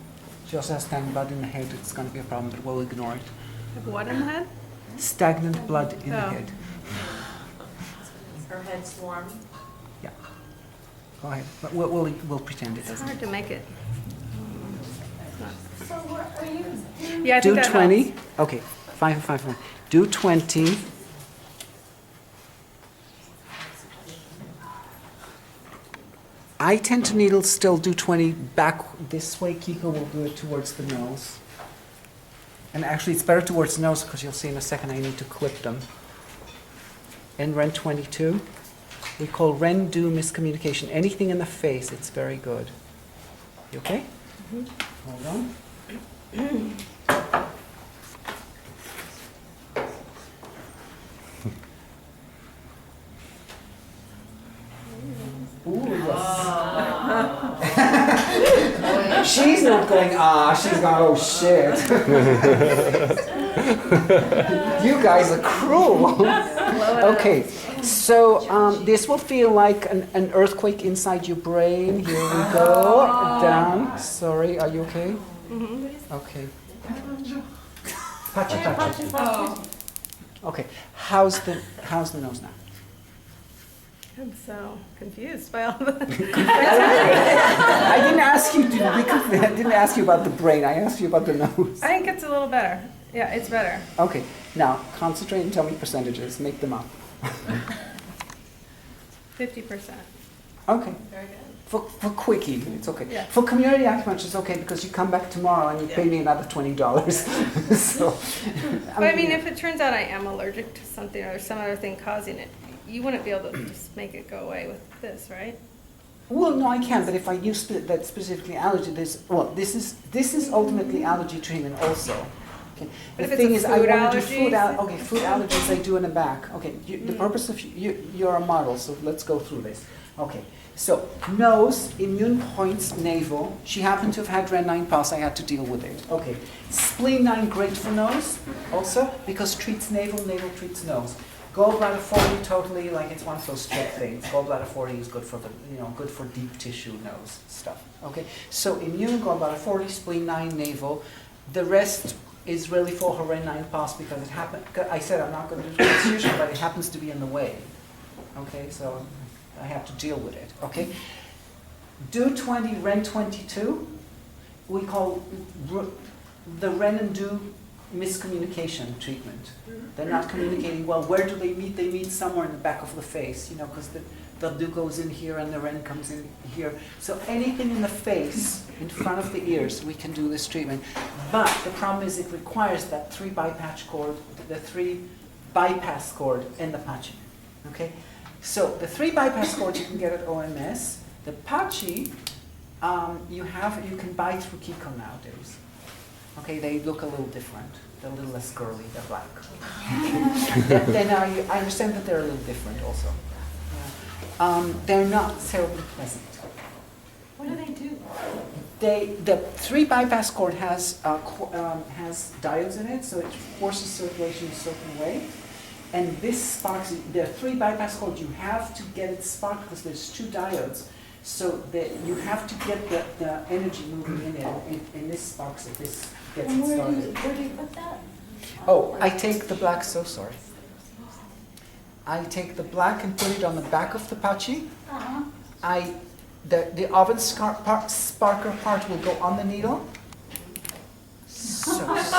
She also has stagnant blood in the head. It's going to be a problem, but we'll ignore it. Have what in the head? Stagnant blood in the Oh. head. Her head's warm. Yeah. Go ahead. But we'll pretend it It's doesn't. hard to make it. So what are you? Yeah, I Do think that 20. helps. Okay. 5. Do 20. I tend to needle still do 20 back this way. Kiiko will do it towards the nose. And actually it's better towards the nose because you'll see in a second I need to clip them. And Ren 22. We call Ren do miscommunication. Anything in the face, it's very good. You okay? Hold on. Ooh, yes. She's not going, she's going, oh shit. You guys are cruel. Okay, so this will feel like an earthquake inside your brain. Here we go. Down. Sorry, are you okay? Okay. Pachi, pachi. Okay, how's the nose now? I'm so confused by all the. I didn't ask you to I didn't ask you about the brain. I asked you about the nose. I think it's a little better. Yeah, it's better. Okay, now concentrate and tell me percentages. Make them up. 50%. Okay. Very good. For quickie, it's okay. Yeah. For community acupuncture, it's okay because you come back tomorrow and you pay me another $20. So, But I mean, if it turns out I am allergic to something or some other thing causing it, you wouldn't be able to just make it go away with this, right? well, no, I can, but if I use that specifically allergy, this is ultimately allergy treatment also. Okay. But if The it's thing a is, I food want to do allergy? food allergies I do in the back. Okay, the purpose of you're a model, so let's go through this. Okay, so nose, immune points, navel. She happened to have had Ren 9 pulse, I had to deal with it. Okay, spleen 9 great for nose, also, because treats navel, navel treats nose. Gallbladder 40 totally, like it's one of those check things. Gallbladder 40 is good for good for deep tissue nose stuff. Okay, so immune, gallbladder 40, spleen 9, navel. The rest is really for her Ren 9 pulse because it happened. I said I'm not going to do transfusion, but it happens to be in the way. Okay, so I have to deal with it. Okay, do 20, Ren 22. We call the Ren and do miscommunication treatment. They're not communicating well. Where do they meet? They meet somewhere in the back of the face, because the do goes in here and the Ren comes in here. So anything in the face, in front of the ears, we can do this treatment. But the problem is it requires that 3 bypass cord, the 3 bypass cord in the Pachi. Okay? So the 3 bypass cord you can get at OMS. The Pachi, you can buy through Kiiko nowadays. Okay, they look a little different. They're a little less girly. They're black. Then I understand that they're a little different also. Yeah. They're not terribly pleasant. What do they do? The 3 bypass cord has diodes in it, so it forces circulation a certain way. And this sparks, the 3 bypass cord, you have to get it sparked because there's 2 diodes. So that you have to get the energy moving in it, and this sparks it, this gets And it started. where do you put that? Oh, I take the black, so sorry. I take the black and put it on the back of the Pachi. Uh-huh. The oven sparker part will go on the needle. So Was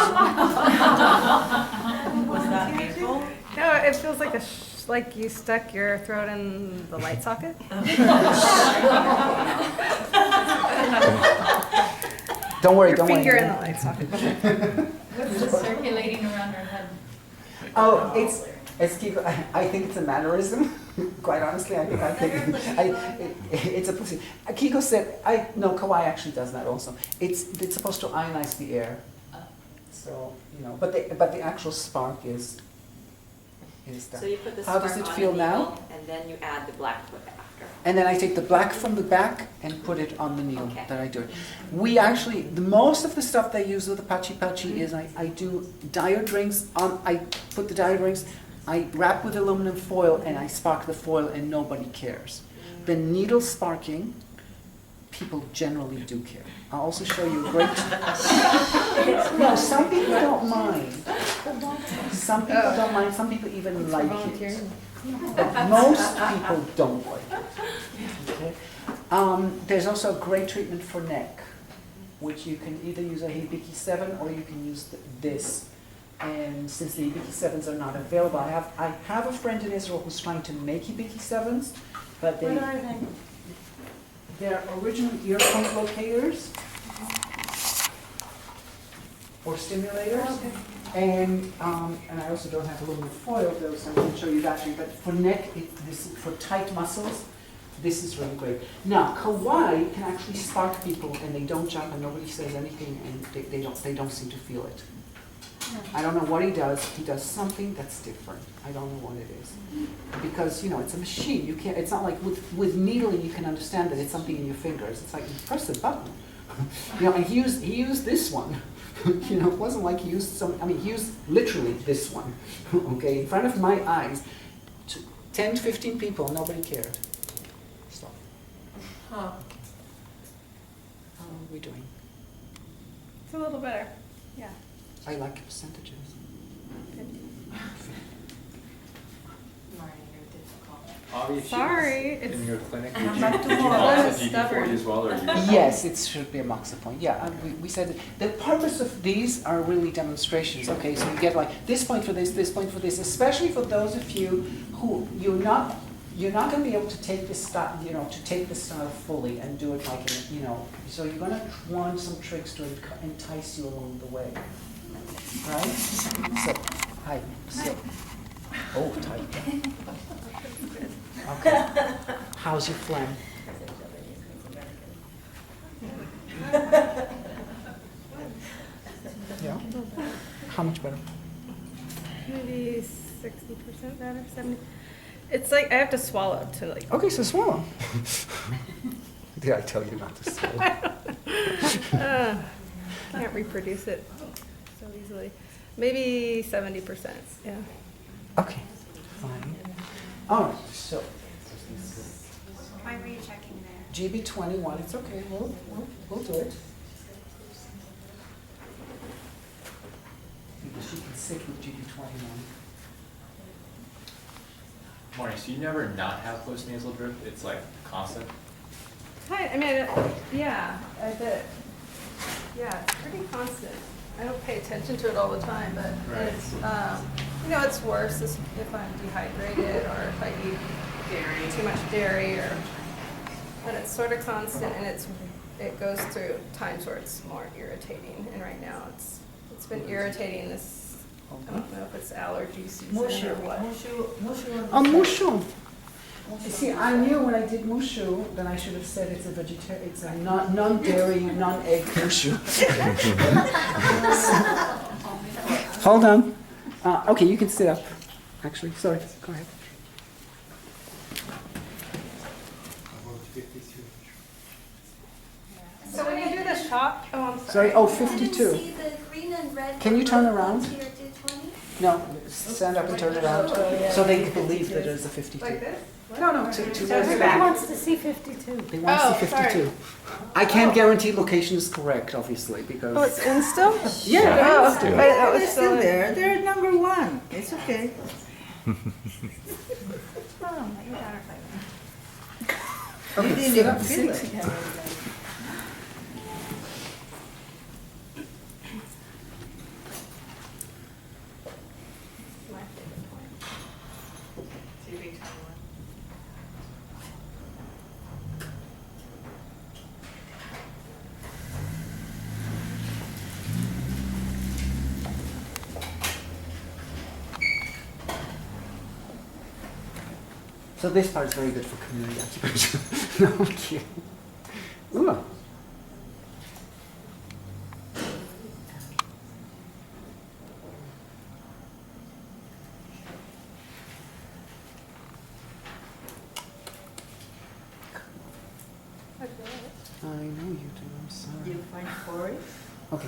that painful? No, it feels like like you stuck your throat in the light socket. don't worry, Your don't finger worry. in the light socket. What's the circulating around her head? Oh, it's Kiiko. I think it's a mannerism. Quite honestly, it's a pussy. Kiiko said, no, Kawaii actually does that also. It's supposed to ionize the air. So, but the actual spark is that. So you put the How spark does it on feel the now? needle, and then you add the black to it after. And then I take the black from the back and put it on the needle Okay. that I do it. We actually, most of the stuff they use with the Pachi is I do diode rings on, I put the diode rings, I wrap with aluminum foil and I spark the foil and nobody cares. The needle sparking, people generally do care. I'll also show you a great... No, some people don't mind. Some people don't mind, some people even like it. But most people don't like it. Okay? There's also a great treatment for neck, which you can either use a Hibiki 7 or you can use this. And since the Hibiki 7s are not available, I have a friend in Israel who's trying to make Hibiki 7s, but What are they? they're original ear point locators or stimulators. Okay. And I also don't have aluminum foil though, so I can show you that. But for neck, for tight muscles, this is really great. Now, Kawaii can actually spark people, and they don't jump, and nobody says anything, and they don't seem to feel it. I don't know what he does. He does something that's different. I don't know what it is, because it's a machine. You can't. It's not like with needling. You can understand that it's something in your fingers. It's like you press a button. And he used this one. It wasn't like he used he used literally this one, okay, in front of my eyes. 10, 15 people, nobody cared. Stop. Huh. How are we doing? It's a little better. Yeah. I like percentages. Marty, you're difficult. Avi, Sorry, in it's your clinic, I'm did you back to use normal. a Stubborn. GP40 as well, or you? Yes, it should be a moxa point. Yeah, we said the purpose of these are really demonstrations. Okay, so you get like this point for this point for this, especially for those of you who you're not going to be able to take this style, to take this style fully and do it like so you're going to want some tricks to entice you along the way, right? So, hi. So, oh, tight. Okay. How's your phlegm? Yeah. How much better? maybe 60% better, 70. It's like I have to swallow to like. Okay, so swallow. Did I tell you not to swallow? Can't reproduce it so easily. Maybe 70%. Yeah. Okay, fine. All right, so Why were you checking there? GB21, it's okay, we'll do it. Because she can sit with GB21. Marty, so you never not have postnasal drip? It's like constant? Hi, yeah, I did. Yeah, it's pretty constant. I don't pay attention to it all the time, but Right. it's, it's worse if I'm dehydrated or if I eat too much dairy but it's sort of constant and it goes through times where it's more irritating. And right now it's been irritating this, I don't know if it's allergy season or what. Oh, mushu. See, I knew when I did mushu, then I should have said it's a non-dairy, non-egg mushu. Hold on. Okay, you can sit up. Actually, sorry. Go ahead. top? Oh, I'm Sorry, sorry. oh, I didn't 52. see the green and red. Can you turn around? Here at 220. No, stand up and turn around, so they can believe that there's a 52. Like this? No, to where the Everybody back. wants to see 52. They want to see Oh, sorry. 52. I can't guarantee location is correct, obviously, because. Oh, it's in still? Yeah. Oh, still. wait, that was They're still there. They're number one. It's okay. Okay, You didn't sit even up, feel sit. it. My favorite point. TV 21. So this part is very good for community acupuncture. No, I'm kidding. Ooh. I know you do, I'm sorry. You find Corey? Okay.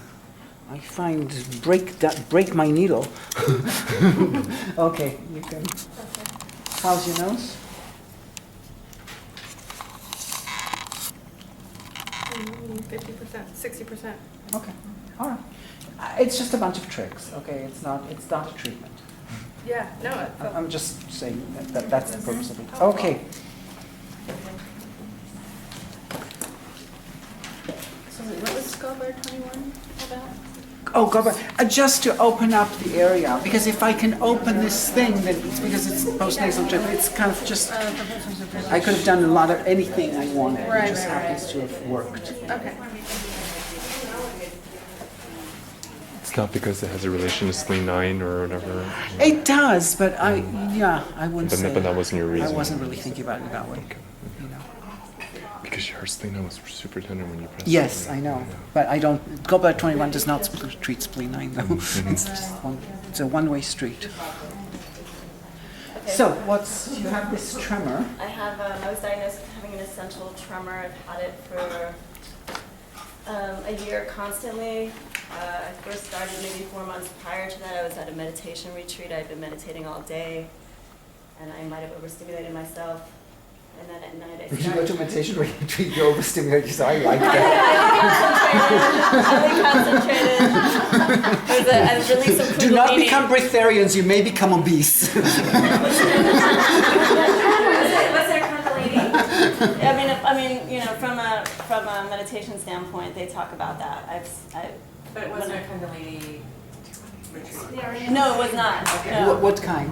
I find break my needle. Okay, you can. How's your nose? 50%, 60%. Okay. All right. It's just a bunch of tricks. Okay, it's not a treatment. Yeah, no, it felt I'm just saying that's the purpose of it. Okay. So what was Scobar 21 about? Oh, God, but just to open up the area, because if I can open this thing, then it's because it's postnasal drip. It's kind of just. I could have done a lot of anything I wanted. It just happens to have worked. Okay. It's not because it has a relation to spleen 9 or whatever. It does, but I wouldn't But say. but that wasn't your reason. I wasn't really thinking about it that way. You know. Because her spleen 9 was super tender when you pressed Yes, it. I know, but I don't. Goblet 21 does not treat spleen 9 though. It's just it's a one-way street. Okay. So you have this tremor. I have, I was diagnosed with having an essential tremor. I've had it for a year constantly. I first started maybe 4 months prior to that. I was at a meditation retreat. I'd been meditating all day, and I might have overstimulated myself. And then at night I If you started. go to meditation retreat, you overstimulate yourself. I like I that. was released some Do not kundalini. become breatharians, you may become obese. Was there kundalini? I mean, you know, from a meditation standpoint, they talk about that. But it wasn't a Kundalini retreat. No, it was not. No. What kind?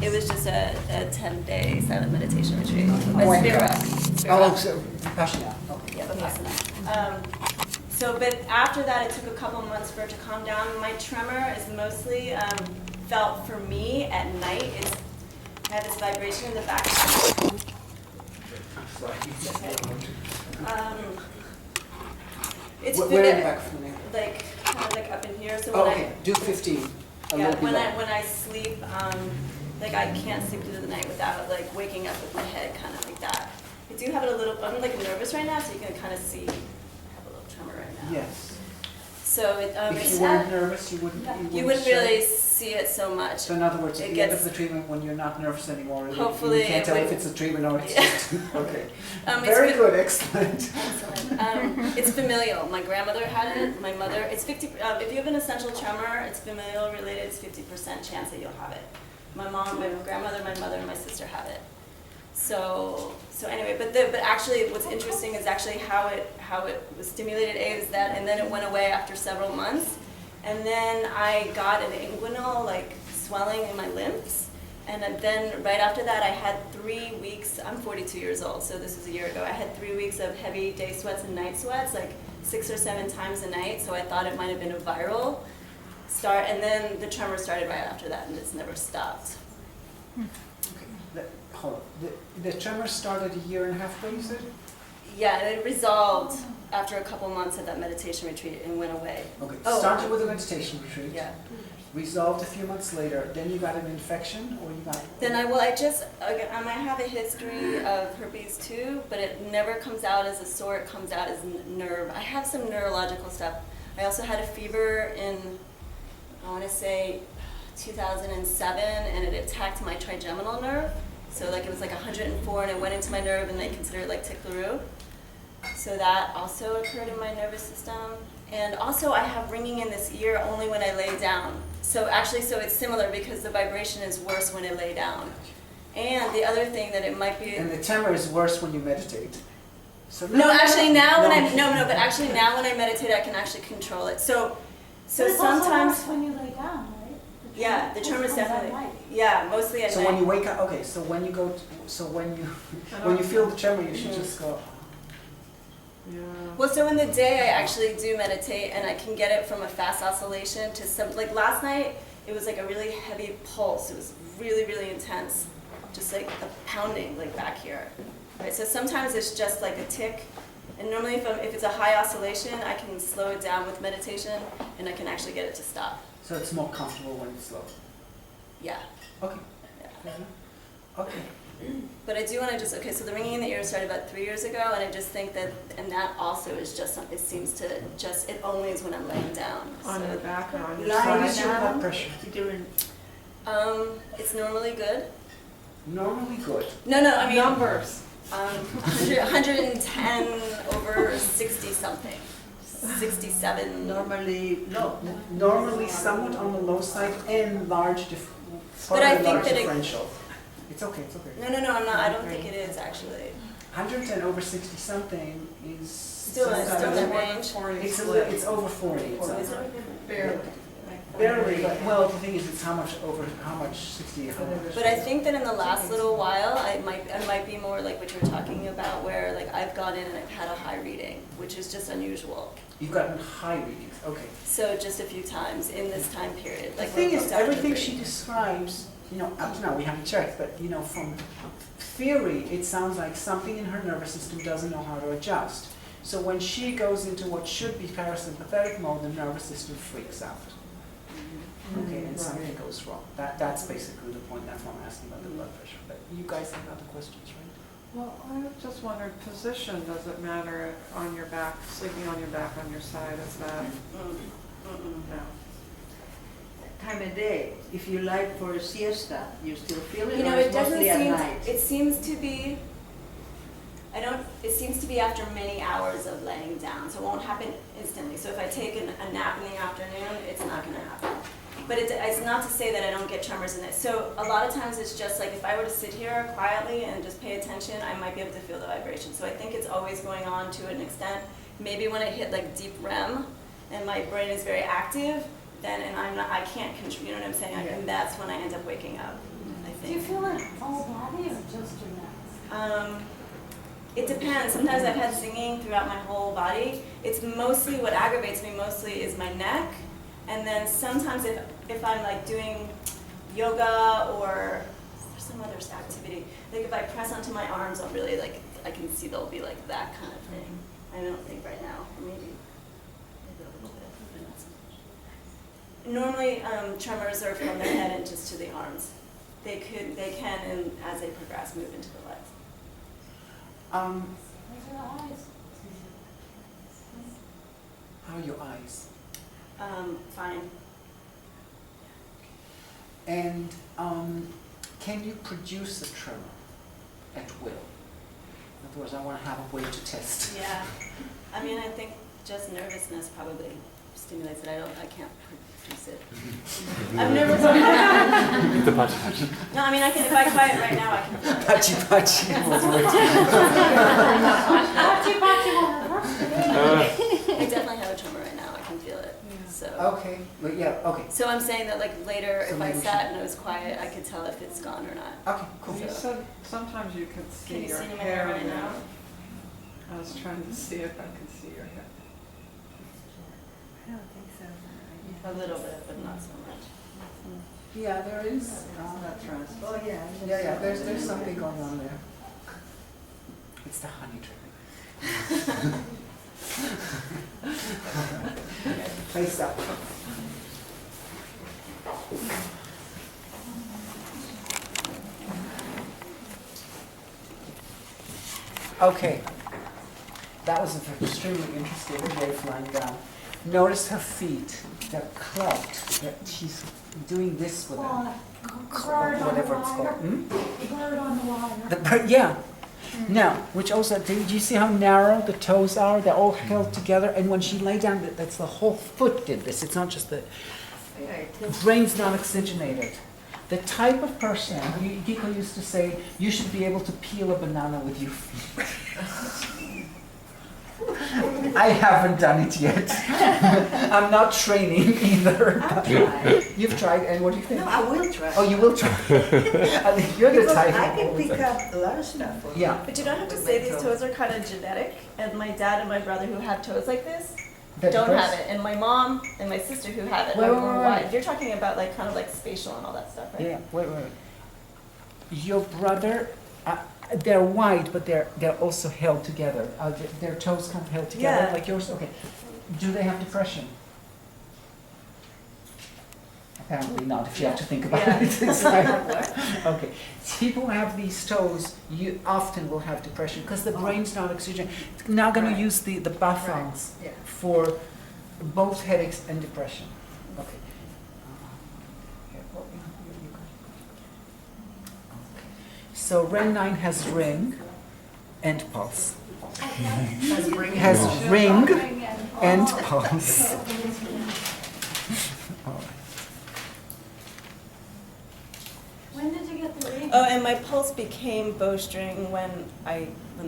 It was just a 10-day silent meditation retreat. my God. Spira. Oh, so Vipassana. Okay. Yeah, Vipassana. But after that, it took a couple months for it to calm down. My tremor is mostly felt for me at night. I have this vibration in the back. It's Where in the back of the neck? like kind of like up in here. So Oh, when okay, do 15. A yeah, little when below. I sleep, like I can't sleep through the night without like waking up with my head kind of like that. I do have it a little. I'm like nervous right now, so you can kind of see I have a little tremor right now. Yes. So it, If it's you weren't nervous, you wouldn't. you wouldn't show really it. see it so much. So in other words, at It the end gets- of the treatment, when you're not nervous anymore, Hopefully you can't it tell if would- it's a treatment or it's Yeah. just okay. It's Very fa- good, excellent. Excellent. It's familial. My grandmother had it. My mother. It's 50. If you have an essential tremor, it's familial related. It's 50% chance that you'll have it. My mom, my grandmother, my mother, and my sister have it. So anyway, but actually, what's interesting is actually how it was stimulated. Is that, and then it went away after several months, and then I got an inguinal like swelling in my lymphs. And then right after that, I had 3 weeks, I'm 42 years old, so this was a year ago. I had 3 weeks of heavy day sweats and night sweats, like 6 or 7 times a night, so I thought it might have been a viral start. And then the tremor started right after that, and it's never stopped. Hold on. The tremor started a year and a half ago, you said? Yeah, and it resolved after a couple months at that meditation retreat and went away. Okay. Oh. Started with a meditation retreat. Yeah. resolved a few months later. Then you got an infection, or you got? Then I just, again, I might have a history of herpes too, but it never comes out as a sore, it comes out as nerve. I have some neurological stuff. I also had a fever in, I want to say, 2007, and it attacked my trigeminal nerve. So like it was like 104, and it went into my nerve, and they consider it like tic larue. So that also occurred in my nervous system. And also I have ringing in this ear only when I lay down. So actually, so it's similar because the vibration is worse when I lay down. And the other thing that it might be... And the tremor is worse when you meditate. So No, actually now when but actually now when I meditate, I can actually control it. So But it's also sometimes... worse when you lay down, right? Yeah, the tremor is comes at definitely... night. Yeah, mostly at So night. when you wake up, okay, so when you go, when you feel the tremor, you should just go. Yeah. Well, so in the day I actually do meditate, and I can get it from a fast oscillation to some, like last night, it was like a really heavy pulse. It was really, really intense. Just like a pounding, like back here. Right, so sometimes it's just like a tick, and normally if it's a high oscillation, I can slow it down with meditation, and I can actually get it to stop. So it's more comfortable when it's slow. Yeah. Okay. Yeah. Okay. But I do want to just, okay, so the ringing in the ear started about 3 years ago, and I just think that, and that also is just something, it seems to just, it only is when I'm laying down. On your back or on your Lying What is your down, blood pressure? during It's normally good. Normally good. No, I mean. Numbers. 110 over 60 something. 67. normally, no. Normally somewhat on the low side and large But I large think that it- differential. It's okay, it's okay. No, I'm not. I don't think it is actually. 110 over 60 something is Still in that range. It's over 40. It's Is over. it? Barely. Barely, but well, the thing is, it's how much 60, how much. But I think that in the last little while, I might be more like what you're talking about, where like I've gone in and I've had a high reading, which is just unusual. You've gotten high readings, okay. So just a few times in this time period. The Like thing we're is, booked after everything 3. she describes, up to now, we haven't checked, but from theory, it sounds like something in her nervous system doesn't know how to adjust. So when she goes into what should be parasympathetic mode, the nervous system freaks out. Okay, and something goes wrong. That's basically the point. That's why I'm asking about the blood pressure. But you guys have other questions, right? Well, I just wondered, position, does it matter on your back, sleeping on your back, on your side, is that? No. Time of day, if you like for a siesta, you still feel it, You or know, it's it doesn't mostly at seem. night? It seems to be. It seems to be after many hours of laying down, so it won't happen instantly. So if I take a nap in the afternoon, it's not going to happen. But it's not to say that I don't get tremors in it. So a lot of times it's just like if I were to sit here quietly and just pay attention, I might be able to feel the vibration. So I think it's always going on to an extent. Maybe when I hit like deep REM and my brain is very active, then I can't control. You know what I'm saying? That's when I end up waking up. I think. Do you feel it whole body or just your neck? It depends. Sometimes I've had singing throughout my whole body. It's mostly what aggravates me mostly is my neck, and then sometimes if I'm like doing yoga or there's some other activity, like if I press onto my arms, I'll really like I can see there'll be like that kind of thing. I don't think right now, maybe a little bit, but not so much. Normally, tremors are from the head and just to the arms. They can, and as they progress, move into the legs. How's your eyes? How are your eyes? Fine. And can you produce a tremor at will? In other words, I want to have a way to test. Yeah. I mean, I think just nervousness probably stimulates it. I can't produce it. I'm nervous. The pachi. No, I mean, I can. If I quiet right now, I can. Pachi pachi. Pachi pachi will reverse it. I definitely have a tremor right now. I can feel it. So. Okay. But yeah. Okay. So I'm saying that like later, So if I maybe we sat should- and it was quiet, I could tell if it's gone or not. Okay. Cool. You said sometimes you could see Can you your see my hair hair right now. now? I was trying to see if I could see your hair. I don't think so. A little bit, but not so much. Yeah, there is. It's not trans. Oh, yeah. Yeah. There's something going on there. It's the honey dripping. Face up. Okay. That was extremely interesting, the wave flying down. Notice her feet. They're clubbed. She's doing this with them. Whatever it's called. Bird on the wire. The bird, yeah. Now, which also, do you see how narrow the toes are? They're all held together. And when she lay down, that's the whole foot did this. It's not just the brain's not oxygenated. The type of person, Kiiko used to say, you should be able to peel a banana with your feet. I haven't done it yet. I'm not training either. I've tried. You've tried, and what do you think? No, I will try. Oh, you will try. I think you're the Because type. I can pick up a lot of stuff. Yeah. But you don't have to say these toes are kind of genetic. And my dad and my brother who have toes like this That don't first- have it. And my mom and my sister who have it Wait, are wait, more wait, wait. wide. You're talking about like kind of like spatial and all that stuff, right? Yeah. Wait. Your brother, they're wide, but they're also held together. Their toes kind of held together, Yeah. like yours. Okay. Do they have depression? Apparently not. If you have to think about Yeah. it. It's like- okay. People who have these toes, you often will have depression because the brain's not oxygen. Now going to use the buffons Yeah. for both headaches and depression. Okay. So REN 9 has ring and pulse. Has ring and pulse. All right. When did you get the ring? Oh, and my pulse became bowstring when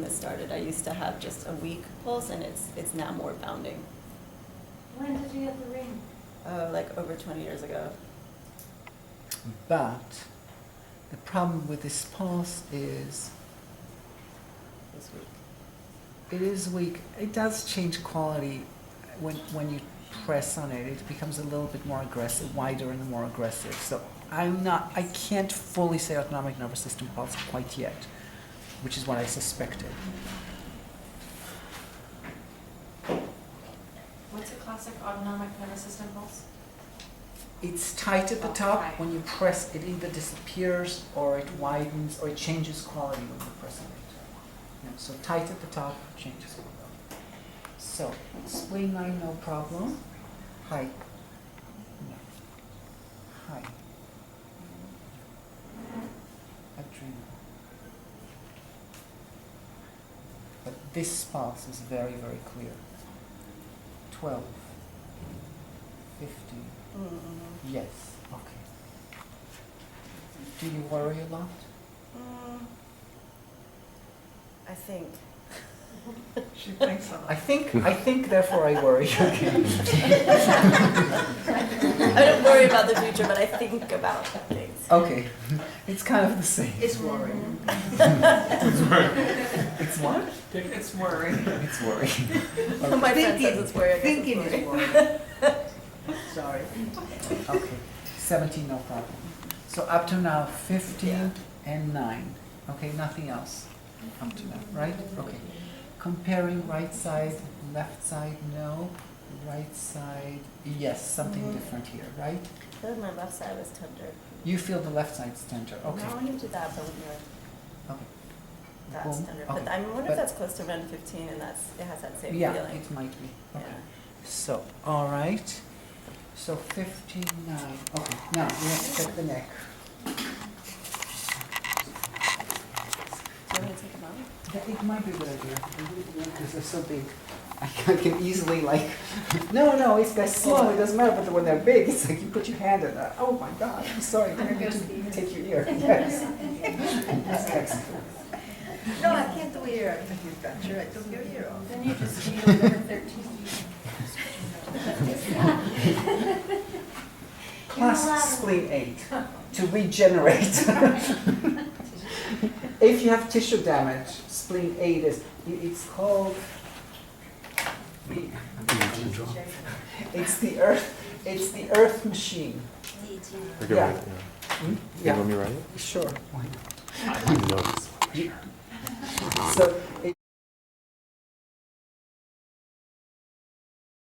this started. I used to have just a weak pulse, and it's now more bounding. When did you get the ring? Oh, like over 20 years ago. But the problem with this pulse is This week. it is weak. It does change quality when you press on it. It becomes a little bit more aggressive, wider and more aggressive. So I can't fully say autonomic nervous system pulse quite yet, which is what I suspected. What's a classic autonomic nervous system pulse? It's tight at the top. Okay. When you press, it either disappears or it widens or it changes quality when you press on it. Yeah, so tight at the top, changes quality. So spleen line, no problem. High. No. High. Adrenal. But this pulse is very, very clear. 12. 15. Yes, okay. Do you worry a lot? I think. She thinks a lot. I think, therefore I worry. Okay. I don't worry about the future, but I think about things. Okay, it's kind of the same. It's worrying. It's what? It's worry. It's worry. My friend says it's worry. I guess Thinking it's is worry. worrying. Sorry. Okay, 17, no problem. So up to now, 15 and 9. Okay, nothing else up to now, right? Okay. Comparing right side, left side, no. Right side, yes, something different here, right? I feel like my left side was tender. You feel the left side's tender, okay. No, you do that, but when you're Okay. that's Boom. tender. Okay. But I wonder But- if that's close to REN 15 and it has that same Yeah, feeling. it might be. Okay. Yeah. So, all right. So 15:9. Okay, now let's check the neck. Do you want me to take them out? It might be a good idea because they're so big. I can easily like. No, if they're small, it doesn't matter. But when they're big, it's like you put your hand in that. Oh my God! I'm sorry. I need to take your ear. Yes. That's excellent. No, I can't do ear acupuncture. I took your ear off. Then you just need a number 13. Plus spleen 8 to regenerate. If you have tissue damage, spleen 8 is. It's called. It's the earth. It's the earth machine. Okay, Yeah. right, yeah. Hmm? You want me to write it? Sure. Why not? I know this one. So.